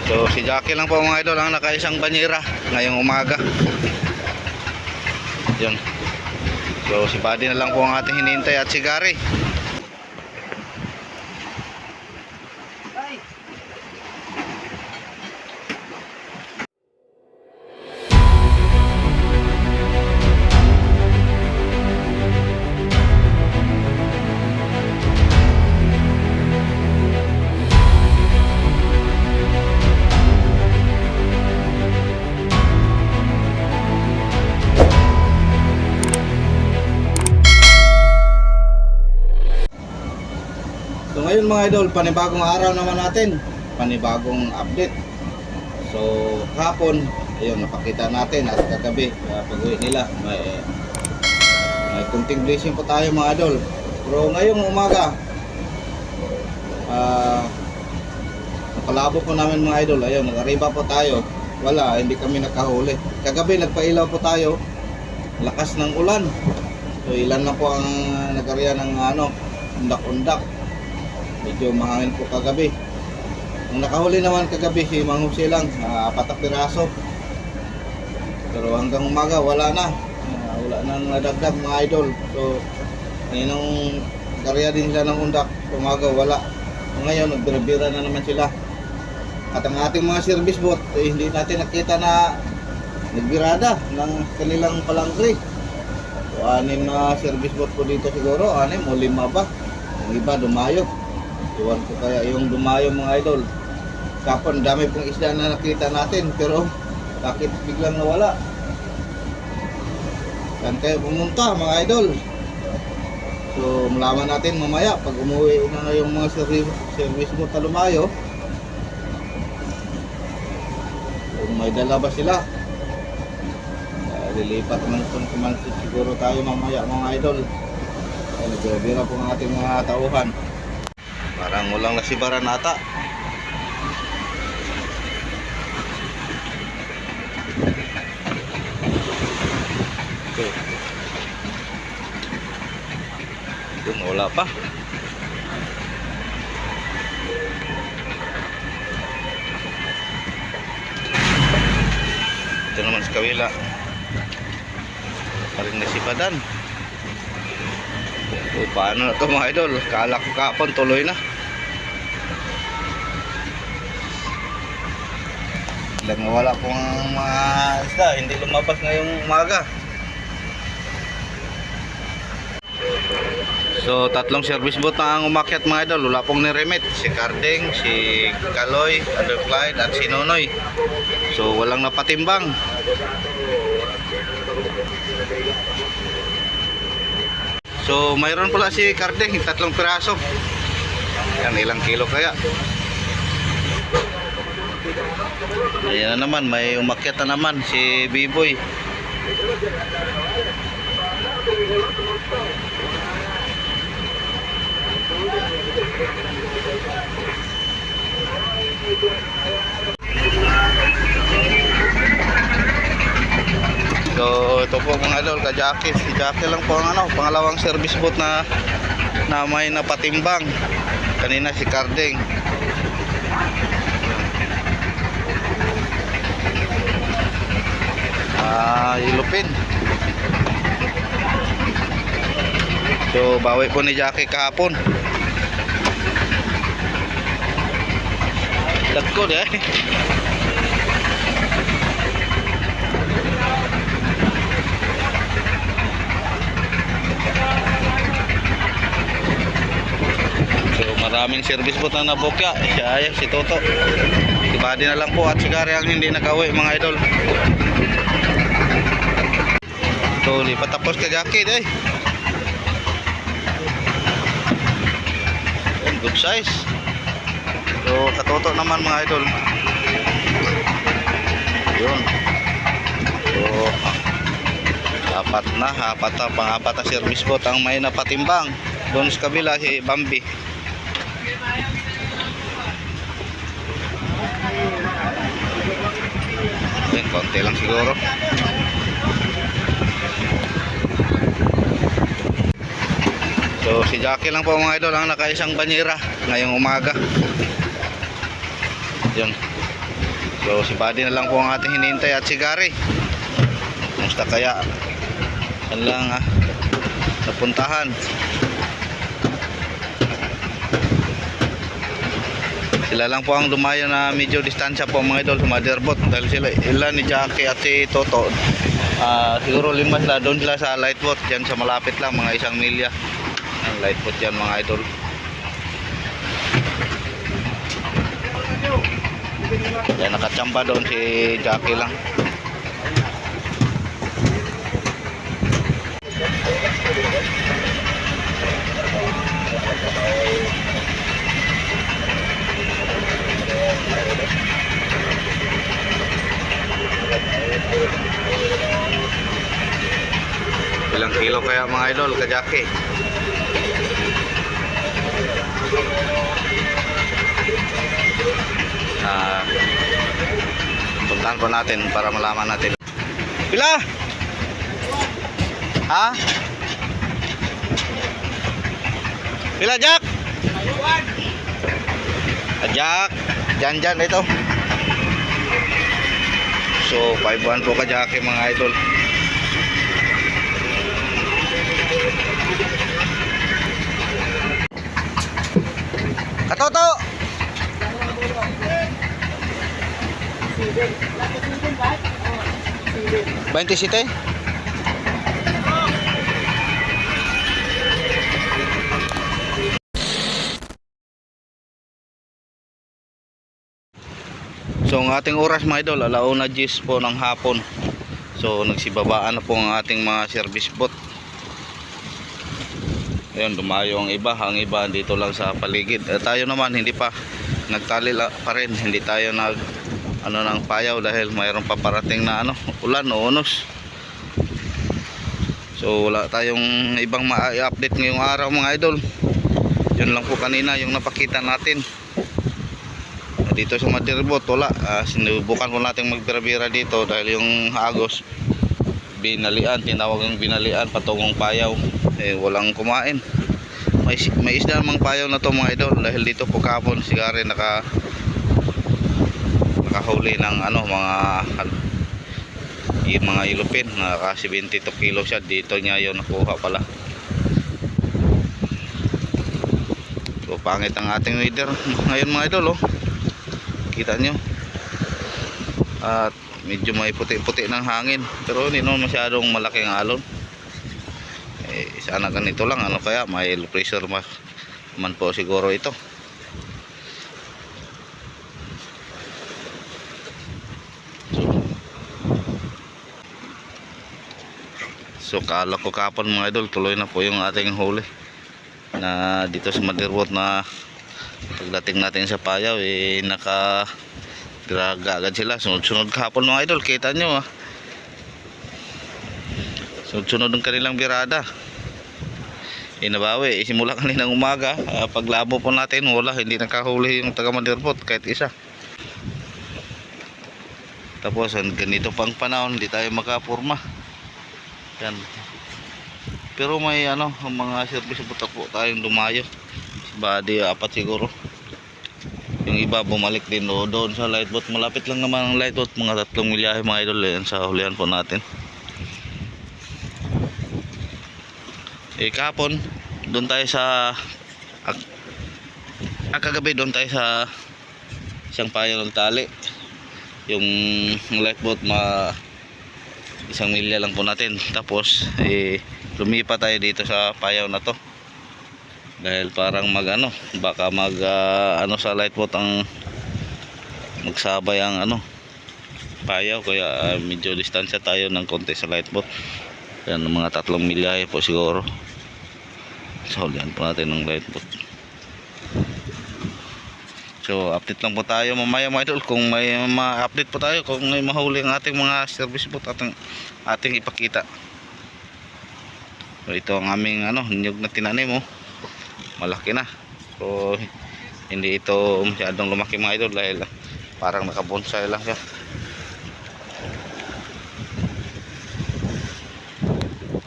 So si Jackie lang po mga idol ang nakaisang banyera ngayong umaga. Yun. So si Buddy na lang po ang ating hinihintay at si Gary. So ngayon mga idol, panibagong araw naman natin, panibagong update. So kahapon, ayun, napakita natin at kagabi, pag-uwi nila, may kunting blessing po tayo mga idol. Pero ngayong umaga, napalabo po namin mga idol, ayun, nag-arriba po tayo. Wala, hindi kami nakahuli. Kagabi nagpailaw po tayo, lakas ng ulan. So ilan na po ang nag-ariya ng undak-undak. Medyo mahangin po kagabi. Ang nakahuli naman kagabi si Mang Jose lang, 4 piraso. Pero hanggang umaga wala na. Wala nang nadagdag mga idol. So ninong karya din sila ng undak, umaga wala. Ngayon nagbira-bira na naman sila. At ang ating mga service boat, hindi natin nakita na nagbirada ng kanilang palangre. So 6 na service boat po dito siguro, 6 o 5 ba. Yung iba dumayo. Iwan ko kaya yung dumayo mga idol. Kapon dami pong isda na nakita natin, pero bakit biglang nawala? Saan kayo pumunta mga idol? So malaman natin mamaya pag umuwi na yung mga service mo na lumayo, kung may dala ba sila. Lilipat man siguro tayo mamaya mga idol. Nagbibira po ang ating mga tauhan. Parang walang nasibaran ata. Okay. Yung wala pa. Ito naman sa kabila. Parang nasibadan. So, paano na ito mga idol? Kala ko kapon tuloy na. Biglang nawala pong mga isda, hindi lumabas ngayong umaga. So 3 service boat na ang umakyat mga idol. Wala pong niremit. Si Carding, si Kaloy, Underclyde at si Nonoy. So walang napatimbang. So mayroon pala si Carding, 3 piraso. Yan, ilang kilo kaya? Ayan na naman, may umakyat na naman si B-Boy. So ito po mga idol, ka Jackie. Si Jackie lang po ang pangalawang service boat na may napatimbang. Kanina si Carding. Ilupin. So bawi po ni Jackie kahapon. Lagkod eh. So maraming service boat na nabukya. Siya si Toto. Si Buddy na lang po at si Gary ang hindi nag-uwi mga idol. So lipat tapos ka Jackie eh. Good size. So katoto naman mga idol. Yun. So apat na pang-apat na service boat ang may napatimbang. Doon sa kabila si Bambi. Yan, konti lang siguro. So si Jackie lang po mga idol ang nakaisang banyera ngayong umaga. Yun. So si Buddy na lang po ang ating hinihintay at si Gary. Kumusta kaya? Yan lang napuntahan. Sila lang po ang dumayo na medyo distansya po mga idol sa Motherboard. Dahil sila ilan ni Jackie at si Toto. Siguro 5 sila. Doon sila sa Lightboat. Diyan sa malapit lang mga 1 milya. Ang Lightboat yan mga idol. Yan nakachamba doon si Jackie lang. Ilang kilo kaya mga idol ka Jackie? Puntahan po natin para malaman natin. Pila? Ha? Pila Jack? Jack, dyan ito. So 5-1 po ka Jackie mga idol. Katoto! 27? So ang ating oras mga idol, 1:10 po ng hapon. So nagsibabaan na po ang ating mga service boat. Ayun, dumayo ang iba dito lang sa paligid. Tayo naman hindi pa nagtali pa rin, hindi tayo ng payaw dahil mayroon pa parating na ulan o unos. So wala tayong ibang ma-update ngayong araw mga idol. Yun lang po kanina yung napakita natin. Dito sa Motherboard wala, sinubukan ko natin magbira-bira dito dahil yung Agos binalian, tinawag yung binalian patungong payaw, walang kumain. May isda namang payaw na to mga idol dahil dito po kahapon si Gary nakahuli ng mga ilupin, naka 72 kilo siya. Dito niya yun nakuha pala. So pangit ang ating weather ngayon mga idol kita nyo, at medyo may puti-puti ng hangin pero hindi naman masyadong malaking alon. Sana ganito lang, kaya may low pressure man po siguro ito. So kala ko kapon mga idol tuloy na po yung ating huli na dito sa Motherboard na pagdating natin sa payaw naka-draga agad sila. Sunod-sunod kahapon mga idol, kita nyo sunod-sunod ang kanilang birada. Nabawi, simula kaninang umaga, paglabo po natin wala, hindi nakahuli yung taga Motherboard kahit isa. Tapos ganito pang panahon, hindi tayo makapurma yan. Pero may mga service butak po tayong dumayo. Body 4 siguro. Yung iba bumalik din doon sa Lightboat. Malapit lang naman ang Lightboat, mga 3 milyahe mga idol yan sa hulihan po natin. Kahapon doon tayo sa kagabi doon tayo sa isang payaw ng tali. Yung Lightboat 1 milya lang po natin. Tapos lumipat tayo dito sa payaw na to dahil parang baka sa Lightboat ang magsabay ang payaw, kaya medyo distansya tayo ng konti sa Lightboat. Yan, mga 3 milyahe po siguro. So yan po natin ng Lightboat. So update lang po tayo mamaya mga idol kung may ma-update po tayo, kung may mahuli ang ating mga service boat ating ipakita. So ito ang aming nyug na tinanim malaki na. So hindi ito masyadong lumaki mga idol dahil parang nakabonsai lang siya.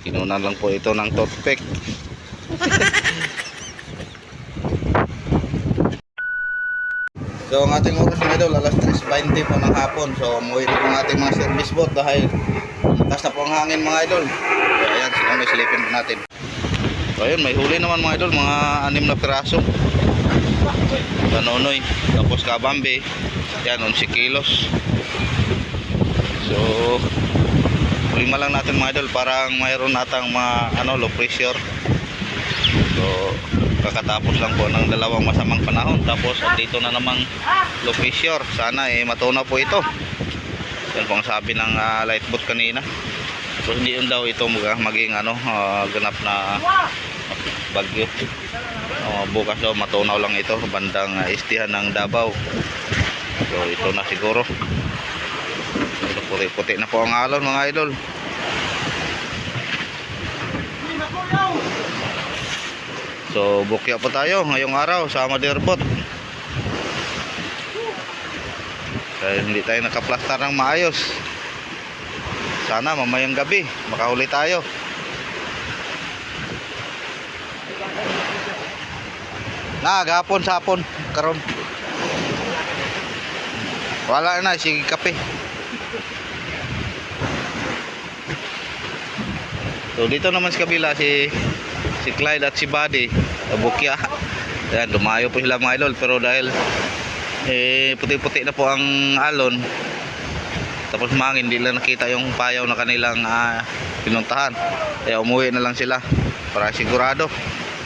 Kinunan lang po ito ng toothpick. So ang ating oras mga idol, alas 3:20 po ng hapon. So umuwi na po ang ating mga service boat dahil lakas na po ang hangin mga idol. So ayan, sinunod silipin po natin. So ayun, may huli naman mga idol, mga 6 na piraso. Kanonoy, tapos kabambe, yan 11 kilos. So lima lang natin mga idol, parang mayroon natang mga low pressure. So kakatapos lang po ng dalawang masamang panahon, tapos dito na namang low pressure. Sana matunaw po ito. Yan po ang sabi ng lightboat kanina. So hindi yun daw ito maging ganap na bagyo. Bukas daw matunaw lang ito bandang istihan ng Davao. So ito na siguro. Puti-puti na po ang alon mga idol. So bukya po tayo ngayong araw sa motherboat. Dahil hindi tayo nakaplastar ng maayos. Sana mamayang gabi makahuli tayo. Gahapon sapon karon. Wala na, sige kape. So dito naman sa kabila si Clyde at si Buddy, bukya. Ayan, dumayo po sila mga idol, pero dahil puti-puti na po ang alon, tapos mangin, hindi lang nakita yung payaw na kanilang pinuntahan. Kaya umuwi na lang sila para sigurado.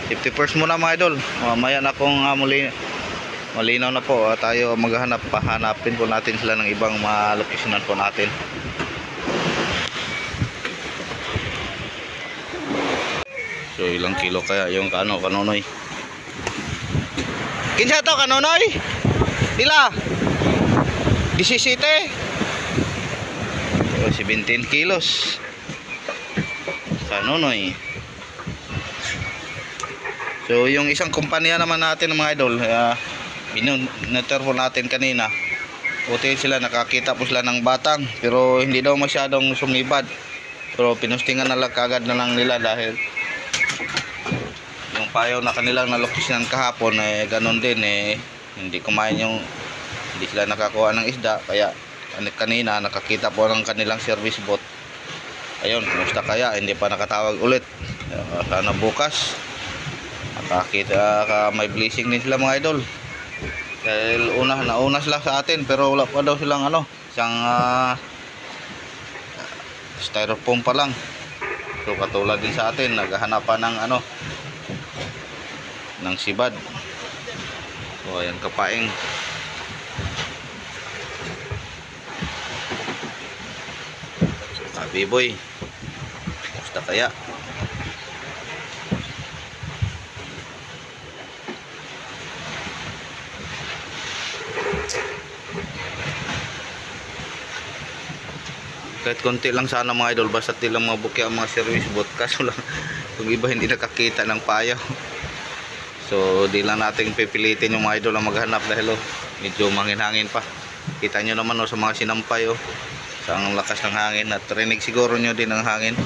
51st muna mga idol. Mamaya na kung malinaw na po tayo maghanap, pahanapin po natin sila ng ibang mga locationan po natin. So ilang kilo kaya yung kanonoy? Kinsa to kanonoy? Pila? 17? So 17 kilos kanonoy. So yung isang kumpanya naman natin mga idol, binunter po natin kanina. Buti sila, nakakita po sila ng batang, pero hindi daw masyadong sumibad. Pero pinustingan na lang kagad na lang nila dahil yung payaw na kanilang nalocation kahapon ganon din hindi kumain hindi sila nakakuha ng isda, kaya kanina nakakita po ng kanilang service boat. Ayun, kumusta kaya, hindi pa nakatawag ulit. Sana bukas nakakita may blessing din sila mga idol, dahil nauna sila sa atin, pero wala pa daw silang isang styrofoam pa lang. So katulad din sa atin, naghahanapan ng sibad. So ayan, kapaing. Sabi boy, basta kaya. Kahit konti lang sana mga idol, basta tilang mabukya ang mga service boat. Kaso lang kung iba hindi nakakita ng payaw. So di lang natin pipilitin yung mga idol ang maghanap dahil medyo mangin-hangin pa. Kita nyo naman sa mga sinampay sa ang lakas ng hangin, at rinig siguro nyo din ang hangin.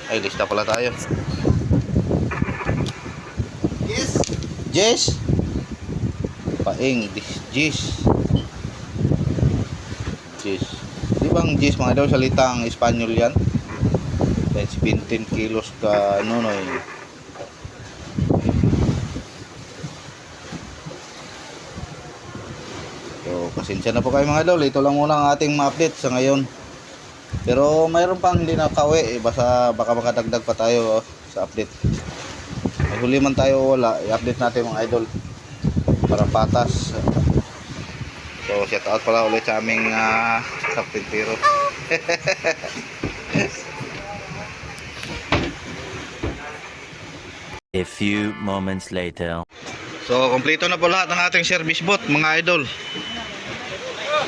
Ay, lista pala tayo. Jess paing Jess. Di bang Jess mga idol, salitang Espanyol yan? 15 kilos ka nonoy. So pasensya na po kayo mga idol, ito lang muna ang ating ma-update sa ngayon. Pero mayroon pang hindi nakawi, baka makadagdag pa tayo sa update. May huli man tayo wala, i-update natin mga idol para patas. So shout out pala ulit sa aming kapitero. A few moments later. So kompleto na po lahat ng ating service boat mga idol.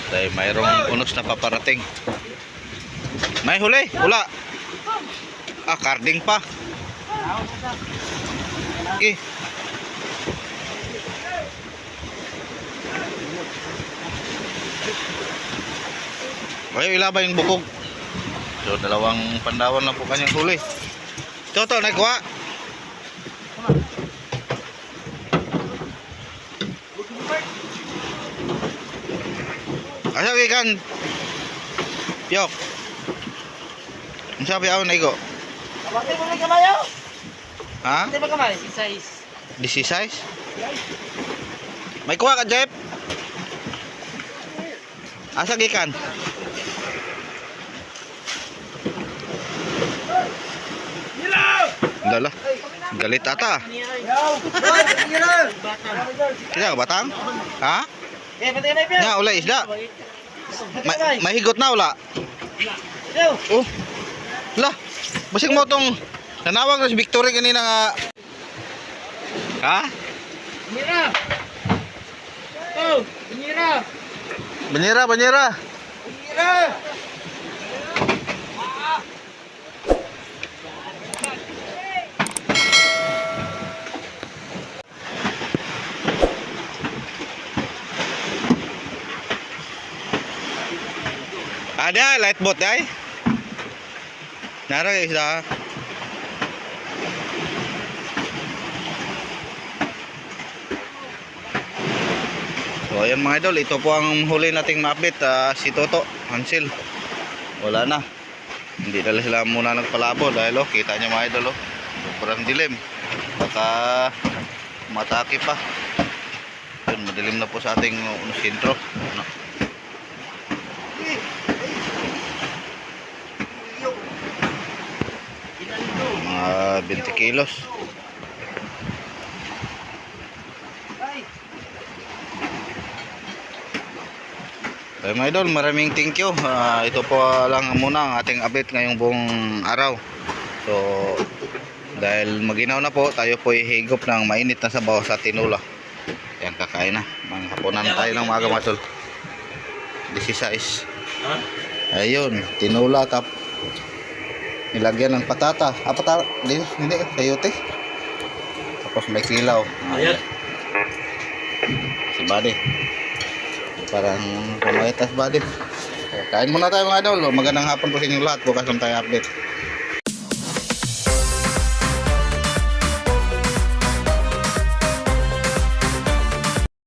Dahil mayroong unos na paparating. May huli? Wala. Carding pa. Okay. Ayaw ilaba yung bukog. So dalawang pandawan lang po kanyang huli. Ito naikuha. Asa gikan? Yok. Ang sabi ako na igo? Kapatid mo may kabayo? Ha? Kapatid mo kamay? Si size. This is size? May kuha ka, Jeff? Asa gikan? Dala. Galit ata. Kaya ka batang? Ha? Eh, patay na ipin. Nya ulay isda. May higot na ula. Oh. La. Basig mo tong nanawag na si Victory kanina nga. Ha? Mira. Oh, Mira. Banyera, banyera. Mira. Ada light boat ay. Nara guys dah. So ayan mga idol, ito po ang huli nating ma-update, si Toto, Hansel. Wala na. Hindi dala sila muna nagpalabo dahil kita nyo mga idol sobrang dilim. Baka matake pa. Yun, madilim na po sa ating sentro. Ano? Mga 20 kilos. Okay mga idol, maraming thank you. Ito po lang muna ang ating update ngayong buong araw. So dahil maginaw na po, tayo po ihigop ng mainit na sabaw sa tinola. Yan, kakain na. Manghapunan tayo ng mga matol. This is size. Ayun, tinola tap. Nilagyan ng patata. Patata? Hindi, sayote. Tapos may kilaw. Ayan. Si Buddy. Parang pumaitas Buddy. Kain muna tayo mga idol. Magandang hapon po sa inyong lahat. Bukas lang tayo update.